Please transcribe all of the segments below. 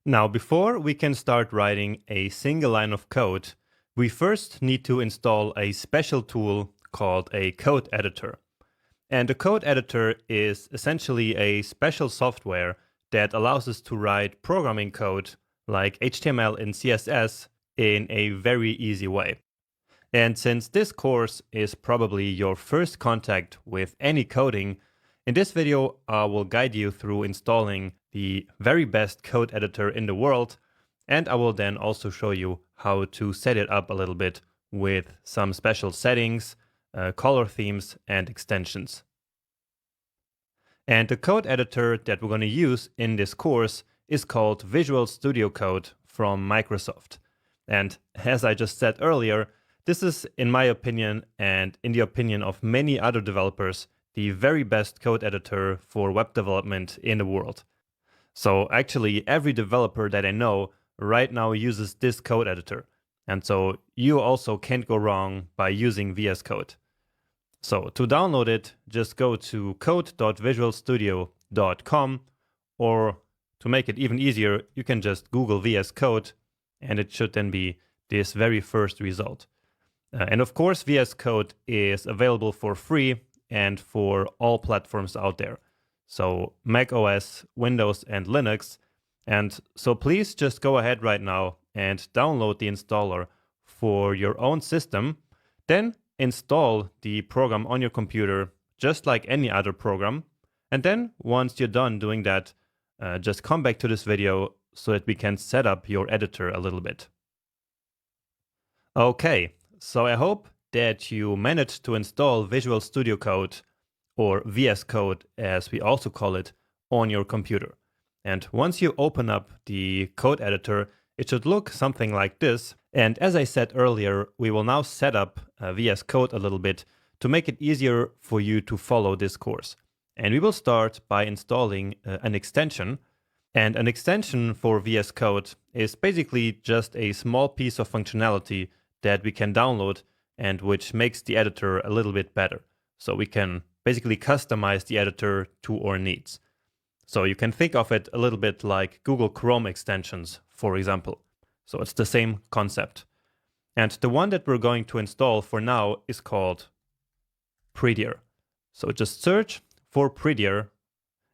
Now, before we can start writing a single line of code, we first need to install a special tool called a code editor. And a code editor is essentially a special software that allows us to write programming code like HTML and CSS in a very easy way. And since this course is probably your first contact with any coding, in this video I will guide you through installing the very best code editor in the world, and I will then also show you how to set it up a little bit with some special settings, color themes, and extensions. And the code editor that we're going to use in this course is called Visual Studio Code from Microsoft. And as I just said earlier, this is, in my opinion, and in the opinion of many other developers, the very best code editor for web development in the world. So actually, every developer that I know right now uses this code editor. And so you also can't go wrong by using VS Code. So to download it, just go to code.visualstudio.com, or to make it even easier, you can just Google VS Code, and it should then be this very first result. And of course, VS Code is available for free and for all platforms out there. So Mac OS, Windows, and Linux. And so please just go ahead right now and download the installer for your own system. Then install the program on your computer just like any other program. And then once you're done doing that, just come back to this video so that we can set up your editor a little bit. Okay. So I hope that you managed to install Visual Studio Code, or VS Code as we also call it, on your computer. And once you open up the code editor, it should look something like this. And as I said earlier, we will now set up VS Code a little bit to make it easier for you to follow this course. And we will start by installing an extension. And an extension for VS Code is basically just a small piece of functionality that we can download and which makes the editor a little bit better. So we can basically customize the editor to our needs. So you can think of it a little bit like Google Chrome extensions, for example. So it's the same concept. And the one that we're going to install for now is called Prettier. So just search for Prettier,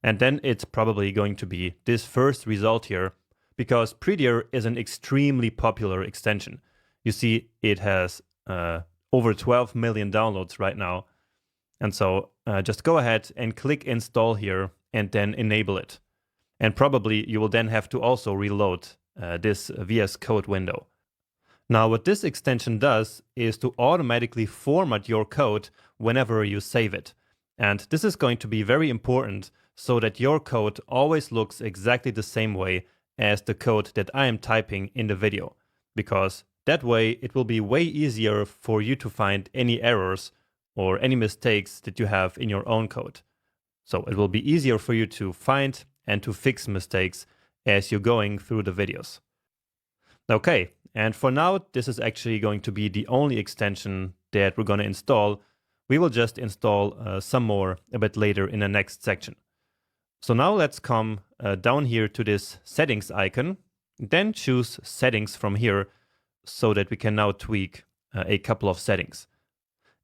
and then it's probably going to be this first result here, because Prettier is an extremely popular extension. You see, it has over 12 million downloads right now. And so just go ahead and click install here and then enable it. And probably you will then have to also reload this VS Code window. Now, what this extension does is to automatically format your code whenever you save it. And this is going to be very important so that your code always looks exactly the same way as the code that I am typing in the video, because that way it will be way easier for you to find any errors or any mistakes that you have in your own code. So it will be easier for you to find and to fix mistakes as you're going through the videos. Okay, and for now, this is actually going to be the only extension that we're going to install. We will just install some more a bit later in the next section. So now let's come down here to this settings icon, then choose settings from here, so that we can now tweak a couple of settings.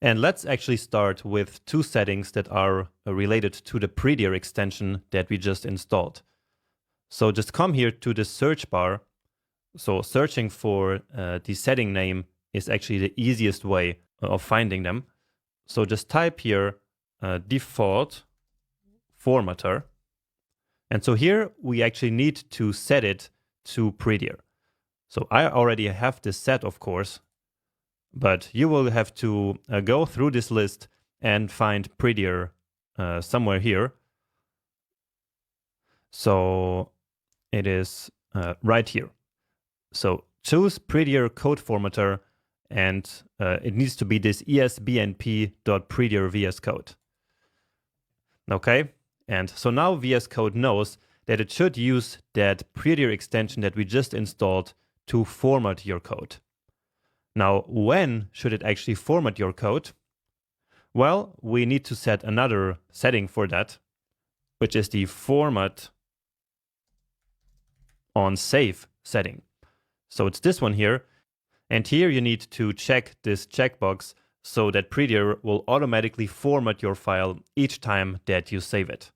And let's actually start with two settings that are related to the Prettier extension that we just installed. So just come here to the search bar. So searching for the setting name is actually the easiest way of finding them. So just type here default formatter. And so here we actually need to set it to Prettier. So I already have this set, of course, but you will have to go through this list and find Prettier somewhere here. So it is right here. So choose Prettier code formatter, and it needs to be this esbnp.prettier VS Code. Okay, and so now VS Code knows that it should use that Prettier extension that we just installed to format your code. Now, when should it actually format your code? Well, we need to set another setting for that, which is the format on Save setting. So it's this one here. And here you need to check this checkbox so that Prettier will automatically format your file each time that you save it.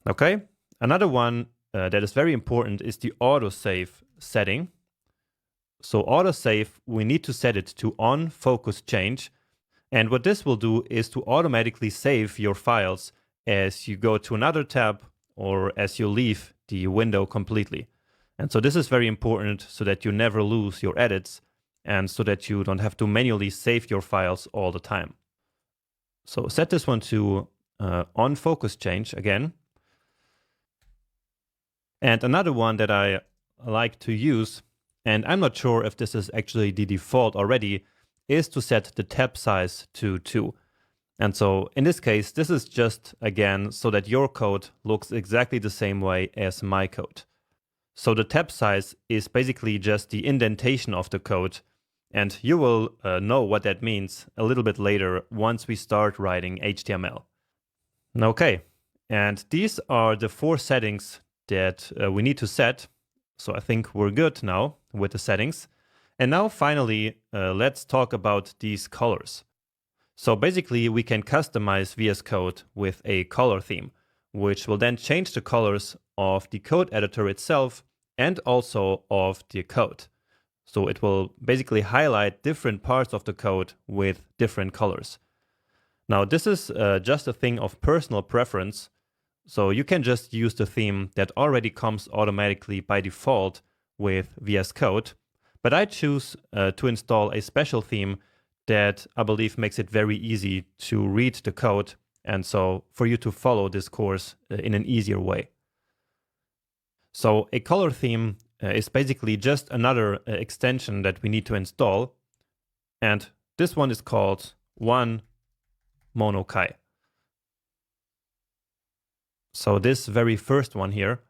Okay, another one that is very important is the autosave setting. So autosave, we need to set it to on focus change. And what this will do is to automatically save your files as you go to another tab or as you leave the window completely. And so this is very important so that you never lose your edits and so that you don't have to manually save your files all the time. So set this one to on focus change again. And another one that I like to use, and I'm not sure if this is actually the default already, is to set the tab size to 2. And so in this case, this is just, again, so that your code looks exactly the same way as my code. So the tab size is basically just the indentation of the code, and you will know what that means a little bit later once we start writing HTML. Okay, and these are the 4 settings that we need to set. So I think we're good now with the settings. And now finally, let's talk about these colors. So basically we can customize VS Code with a color theme, which will then change the colors of the code editor itself and also of the code. So it will basically highlight different parts of the code with different colors. Now this is just a thing of personal preference. So you can just use the theme that already comes automatically by default with VS Code. But I choose to install a special theme that I believe makes it very easy to read the code, and so for you to follow this course in an easier way. So a color theme is basically just another extension that we need to install, and this one is called One Monokai. So this very first one here,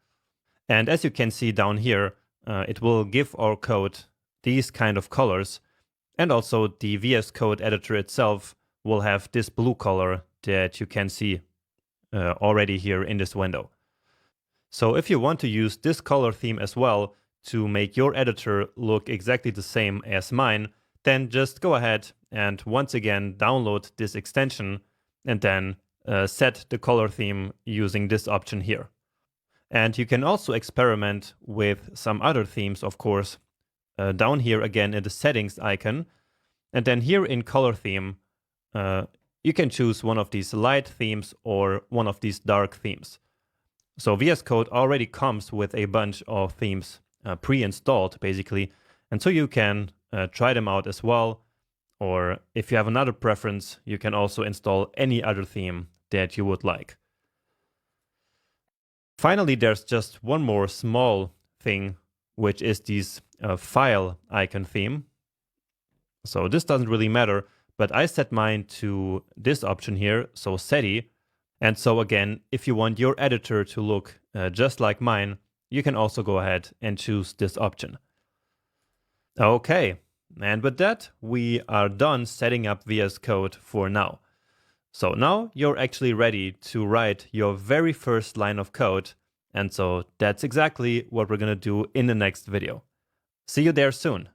and as you can see down here, it will give our code these kind of colors, and also the VS Code editor itself will have this blue color that you can see already here in this window. So if you want to use this color theme as well to make your editor look exactly the same as mine, then just go ahead and once again download this extension and then set the color theme using this option here. And you can also experiment with some other themes, of course, down here again in the settings icon. And then here in color theme, you can choose one of these light themes or one of these dark themes. So VS Code already comes with a bunch of themes pre-installed basically. And so you can try them out as well. Or if you have another preference, you can also install any other theme that you would like. Finally, there's just one more small thing, which is this file icon theme. So this doesn't really matter, but I set mine to this option here, so SETI. And so again, if you want your editor to look just like mine, you can also go ahead and choose this option. Okay, and with that, we are done setting up VS Code for now. So now you're actually ready to write your very first line of code. And so that's exactly what we're going to do in the next video. See you there soon.